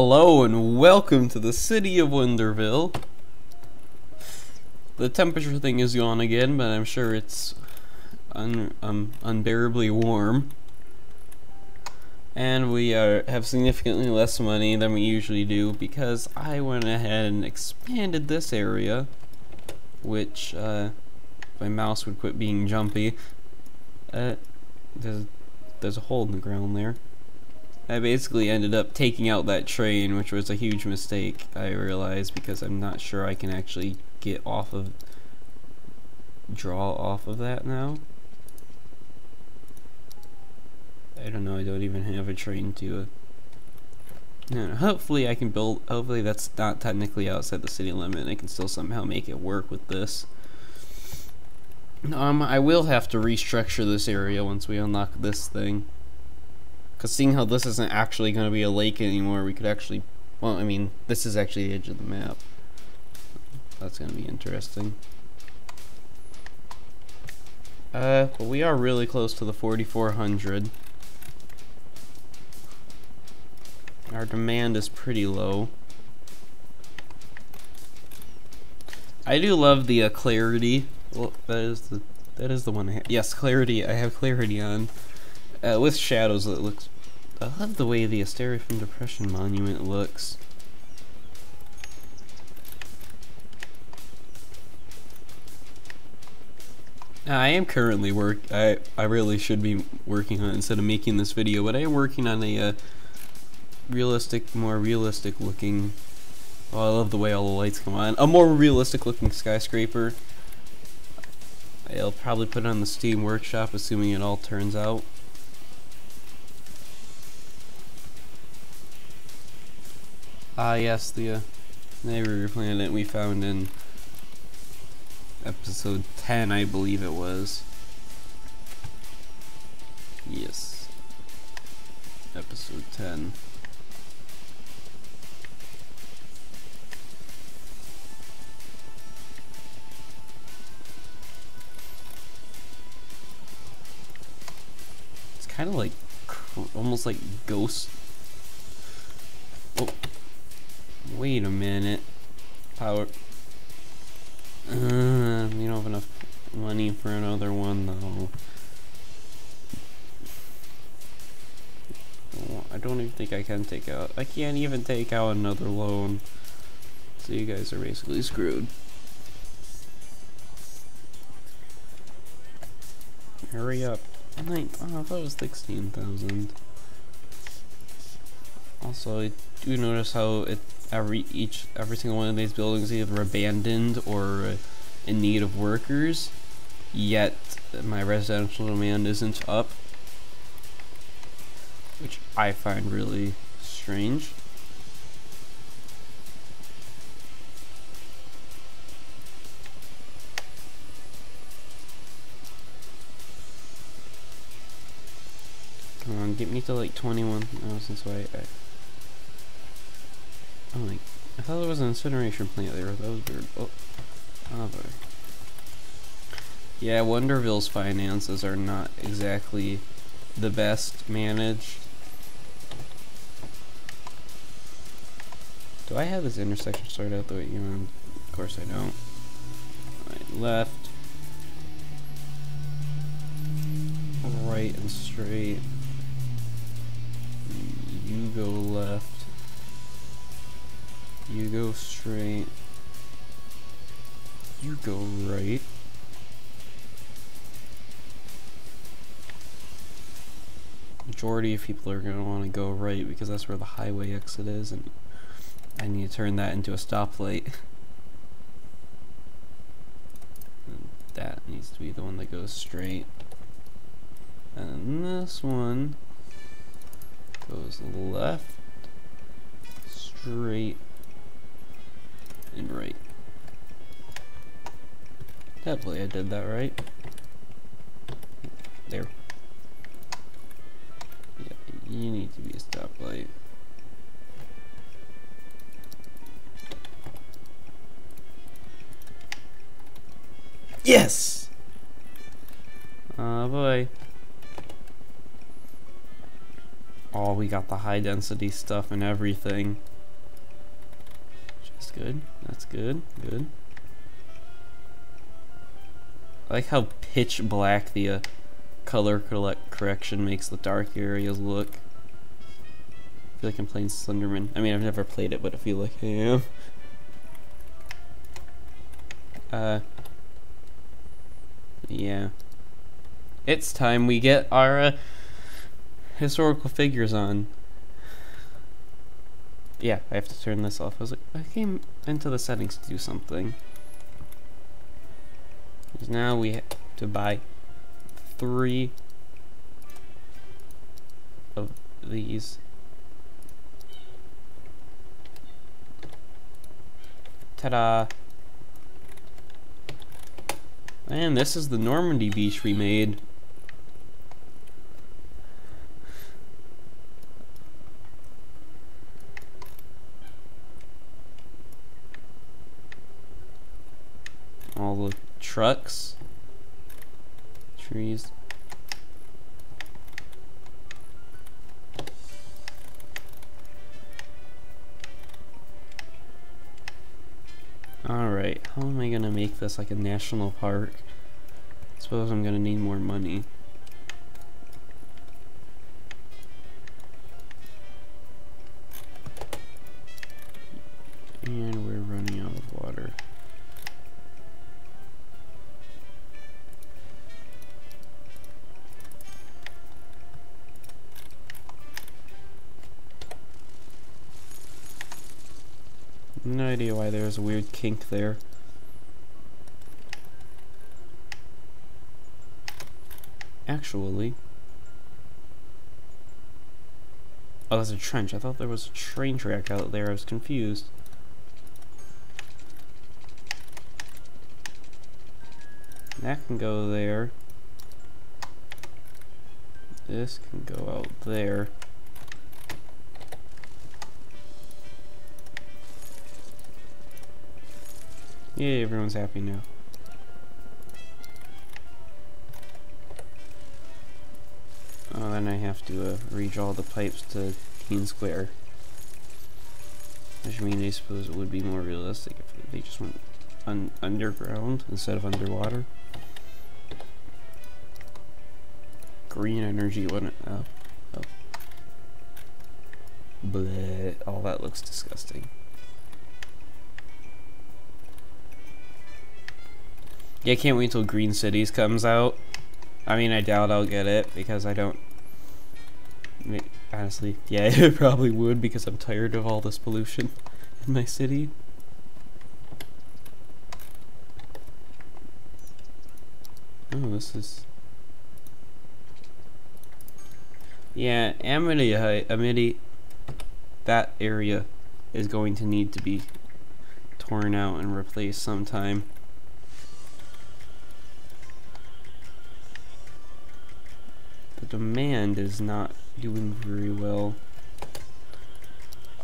Hello and welcome to the city of Wonderville. The temperature thing is gone again, but I'm sure it's unbearably warm. And we have significantly less money than we usually do because I went ahead and expanded this area, which, if my mouse would quit being jumpy, there's a hole in the ground there. I basically ended up taking out that train, which was a huge mistake, I realized, because I'm not sure I can actually draw off of that now. I don't know, I don't even have a train to no, hopefully I can build, hopefully that's not technically outside the city limit and I can still somehow make it work with this. I will have to restructure this area once we unlock this thing. Because seeing how this isn't actually going to be a lake anymore, we could actually, well, I mean, this is actually the edge of the map. That's going to be interesting. But we are really close to the 4,400. Our demand is pretty low. I do love the clarity. Well, that is the one I have. Yes, clarity. I have clarity on. With shadows, it looks. I love the way the Asteria from Depression monument looks. I am currently I really should be working on it instead of making this video, but I am working on a more realistic looking. Oh, I love the way all the lights come on. A more realistic looking skyscraper. I'll probably put it on the Steam Workshop, assuming it all turns out. Yes, the neighbor planet we found in episode 10, I believe it was. Yes. Episode 10. It's kind of like, almost like Ghost. Oh. Wait a minute. Power. We don't have enough money for another one, though. I don't even think I can take out. I can't even take out another loan. So you guys are basically screwed. Hurry up. Oh, I thought it was 16,000. Also, I do notice how every single one of these buildings is either abandoned or in need of workers, yet my residential demand isn't up, which I find really strange. Come on, get me to like 21,000 so oh, like, I thought there was an incineration plant there. That was weird. Oh boy. Yeah, Wonderville's finances are not exactly the best managed. Do I have this intersection sorted out the way you want? Of course I don't. Alright, left. Right and straight. You go left. You go straight. You go right. Majority of people are going to want to go right because that's where the highway exit is, and I need to turn that into a stoplight. And that needs to be the one that goes straight. And this one goes left, straight, and right. Hopefully I did that right. There. Yeah, you need to be a stoplight. Yes! Oh boy. Oh we got the high density stuff and everything. Which is good. That's good. Good. I like how pitch black the color correction makes the dark areas look. I feel like I'm playing Slenderman. I mean, I've never played it, but I feel like I am. Yeah. It's time we get our historical figures on. Yeah, I have to turn this off. I was like, I came into the settings to do something. Because now we have to buy 3 of these. Ta-da! And this is the Normandy beach we made. All the trucks, trees. Alright, how am I gonna make this like a national park? I suppose I'm gonna need more money. And we're running out of water. No idea why there's a weird kink there. Actually, oh, there's a trench. I thought there was a train track out there. I was confused. That can go there. This can go out there. Yay, everyone's happy now. Oh, then I have to redraw the pipes to Teen Square. Which means I suppose it would be more realistic if they just went underground instead of underwater. Green energy wouldn't. Oh. Bleh. All that looks disgusting. Yeah, I can't wait till Green Cities comes out. I mean, I doubt I'll get it because I don't. I mean, honestly, yeah, it probably would because I'm tired of all this pollution in my city. Oh, this is. Yeah, Amity, that area is going to need to be torn out and replaced sometime. The demand is not doing very well.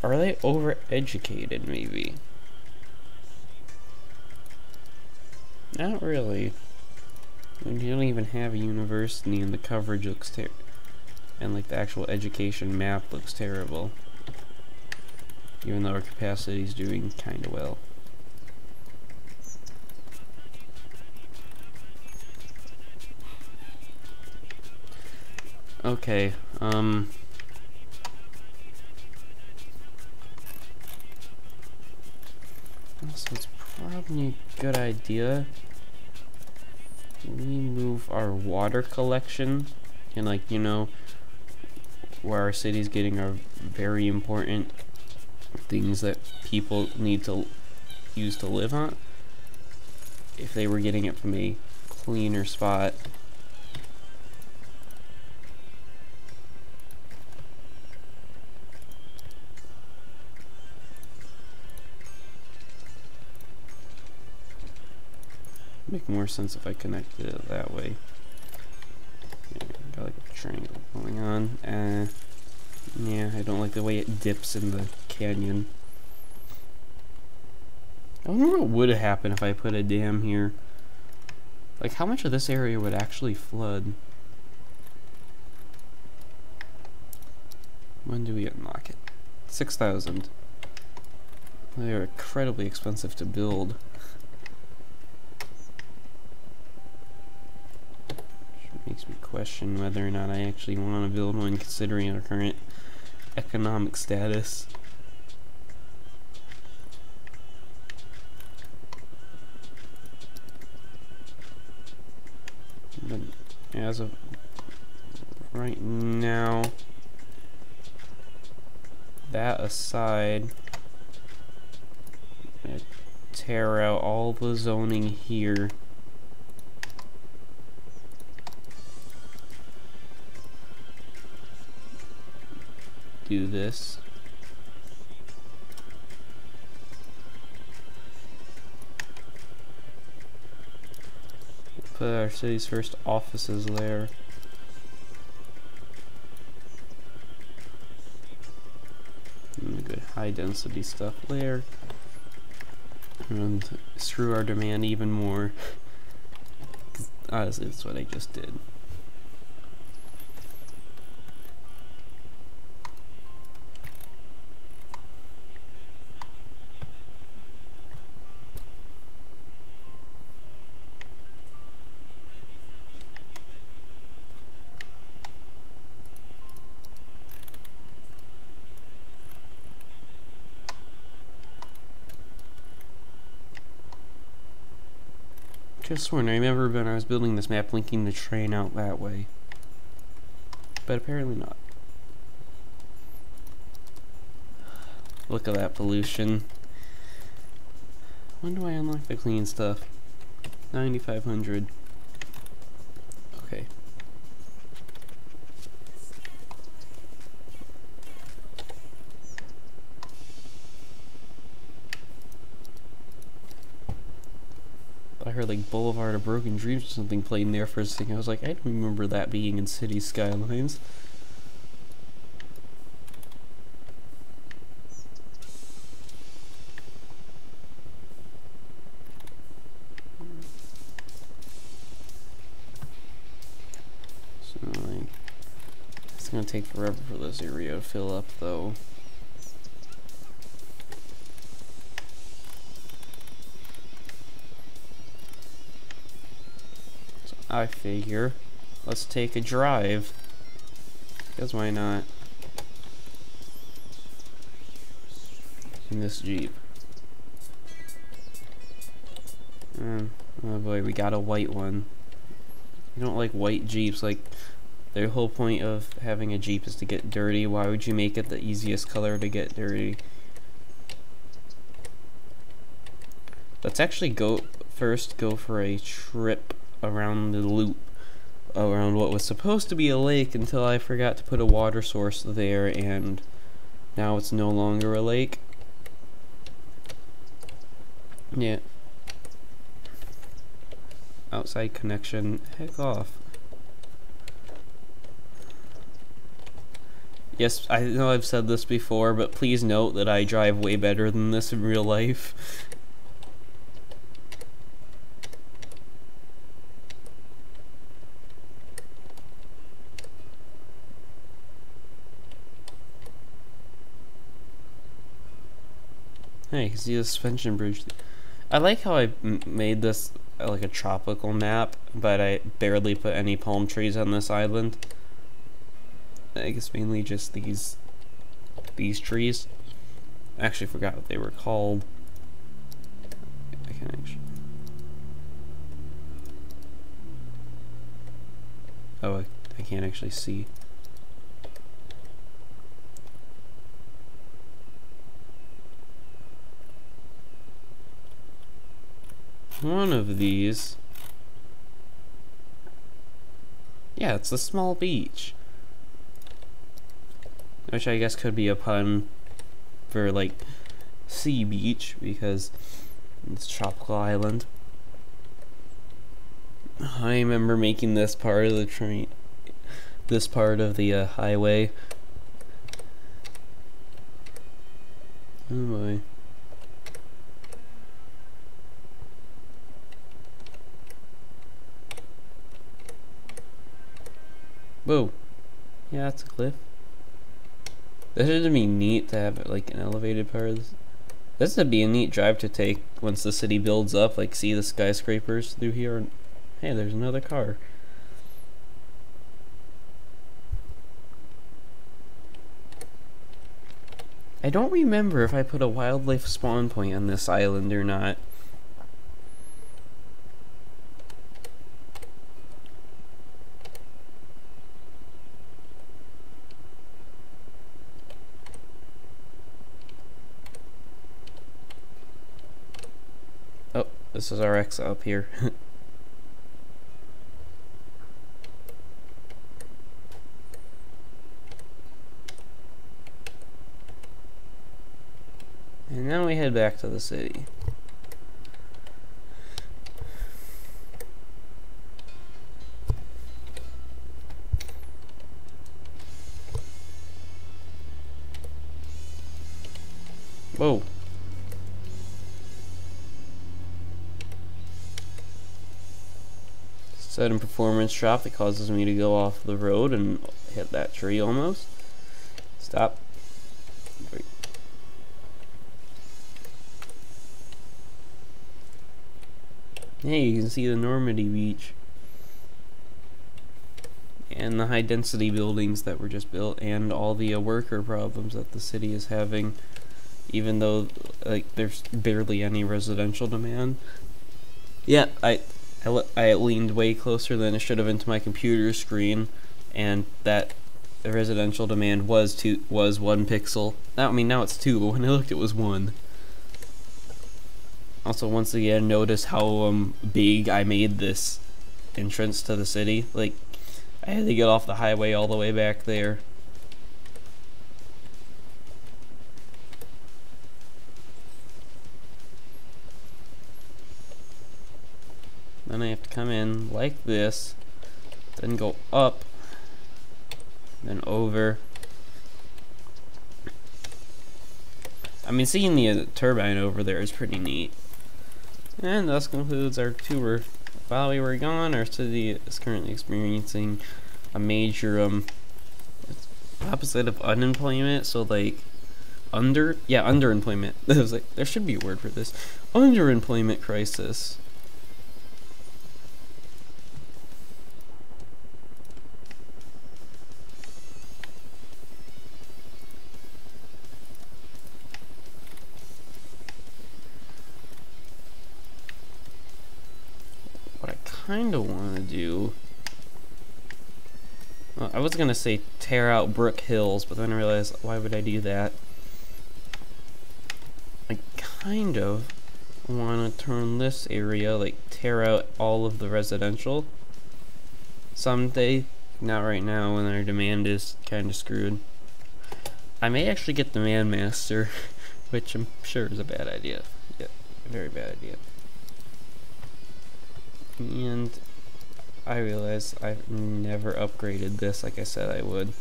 Are they overeducated, maybe? Not really. I mean, you don't even have a university and the coverage looks terrible. And like the actual education map looks terrible. Even though our capacity is doing kinda well. Okay, so it's probably a good idea we move our water collection and, like, you know, where our city's getting our very important things that people need to use to live on. If they were getting it from a cleaner spot. Make more sense if I connected it that way. Yeah, got like a triangle going on. Yeah, I don't like the way it dips in the canyon. I wonder what would happen if I put a dam here. Like, how much of this area would actually flood? When do we unlock it? 6,000. They're incredibly expensive to build. Which makes me question whether or not I actually want to build one considering our current economic status. But as of right now, that aside, I'm gonna tear out all the zoning here. Do this. Put our city's first offices there. And good high density stuff there. And screw our demand even more. 'Cause honestly, that's what I just did. Just sworn, I remember when I was building this map linking the train out that way. But apparently not. Look at that pollution. When do I unlock the clean stuff? 9,500. Okay. I heard like Boulevard of Broken Dreams or something playing there for a second. I was like, I don't remember that being in City Skylines. So like, it's gonna take forever for this area to fill up though. I figure, let's take a drive, because why not, in this Jeep. Oh boy, we got a white one. I don't like white Jeeps. Like, the whole point of having a Jeep is to get dirty. Why would you make it the easiest color to get dirty? Let's actually go for a trip around the loop around what was supposed to be a lake until I forgot to put a water source there, and now it's no longer a lake. Yeah. Outside connection. Heck off. Yes, I know I've said this before, but please note that I drive way better than this in real life. Hey, you can see the suspension bridge. I like how I made this like a tropical map, but I barely put any palm trees on this island. I guess mainly just these trees. I actually forgot what they were called. I can't actually. Oh, I can't actually see. One of these. Yeah, it's a small beach. Which I guess could be a pun for like sea beach because it's a tropical island. I remember making this part of the train, this part of the highway. Oh boy. Whoa. Yeah, that's a cliff. This would be neat to have like an elevated part of this. This would be a neat drive to take once the city builds up, like see the skyscrapers through here. And hey, there's another car. I don't remember if I put a wildlife spawn point on this island or not. Oh, this is our exit up here. And now we head back to the city. Whoa. Sudden performance drop that causes me to go off the road and hit that tree almost. Stop. Wait. Hey, you can see the Normandy beach. And the high density buildings that were just built, and all the worker problems that the city is having, even though like there's barely any residential demand. Yeah, I leaned way closer than I should have into my computer screen, and that the residential demand was 1 pixel. Now, I mean, now it's 2, but when I looked it was 1. Also, once again, notice how big I made this entrance to the city. Like, I had to get off the highway all the way back there. Then I have to come in like this, then go up, then over. I mean, seeing the turbine over there is pretty neat. And thus concludes our tour. While we were gone, our city is currently experiencing a major opposite of unemployment, so like underemployment. I was like, there should be a word for this. Underemployment crisis. Kind of want to do. Well, I was gonna say tear out Brook Hills, but then I realized, why would I do that? I kind of want to turn this area, like tear out all of the residential someday. Not right now, when our demand is kind of screwed. I may actually get the Man Master, which I'm sure is a bad idea. Yeah, a very bad idea. And I realized I've never upgraded this like I said I would.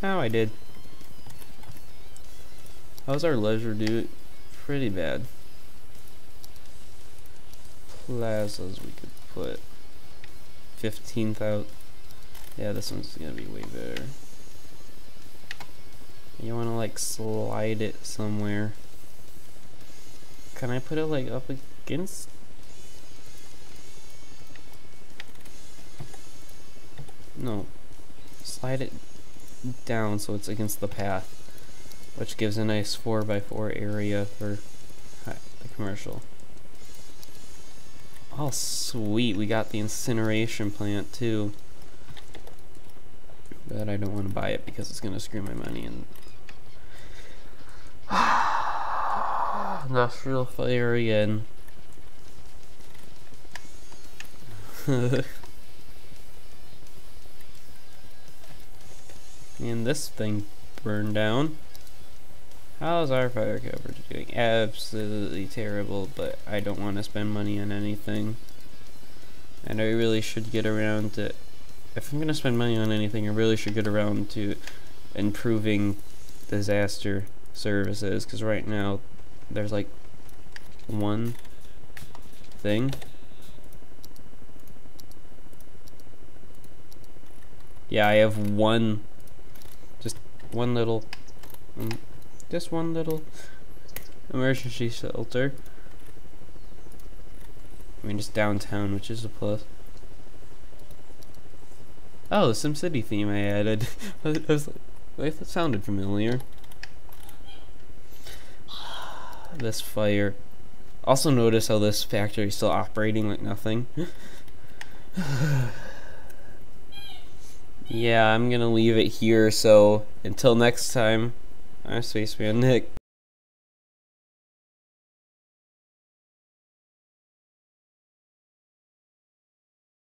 Oh, I did. How's our leisure do? Pretty bad. Plazas we could put 15,000. Yeah, this one's gonna be way better. You wanna like slide it somewhere. Can I put it like up against? No. Slide it down so it's against the path, which gives a nice 4x4 area for the commercial. Oh, sweet. We got the incineration plant too. But I don't want to buy it because it's going to screw my money in. Industrial fire again. And this thing burned down. How's our fire coverage doing? Absolutely terrible, but I don't want to spend money on anything. And I really should get around to, if I'm going to spend money on anything, I really should get around to improving disaster services, because right now there's like one thing. Yeah, I have one one little, just one little emergency shelter. I mean, just downtown, which is a plus. Oh, the SimCity theme I added. I was like, that sounded familiar. This fire. Also notice how this factory is still operating like nothing. Yeah, I'm gonna leave it here, so until next time, I'm SpacemanNik.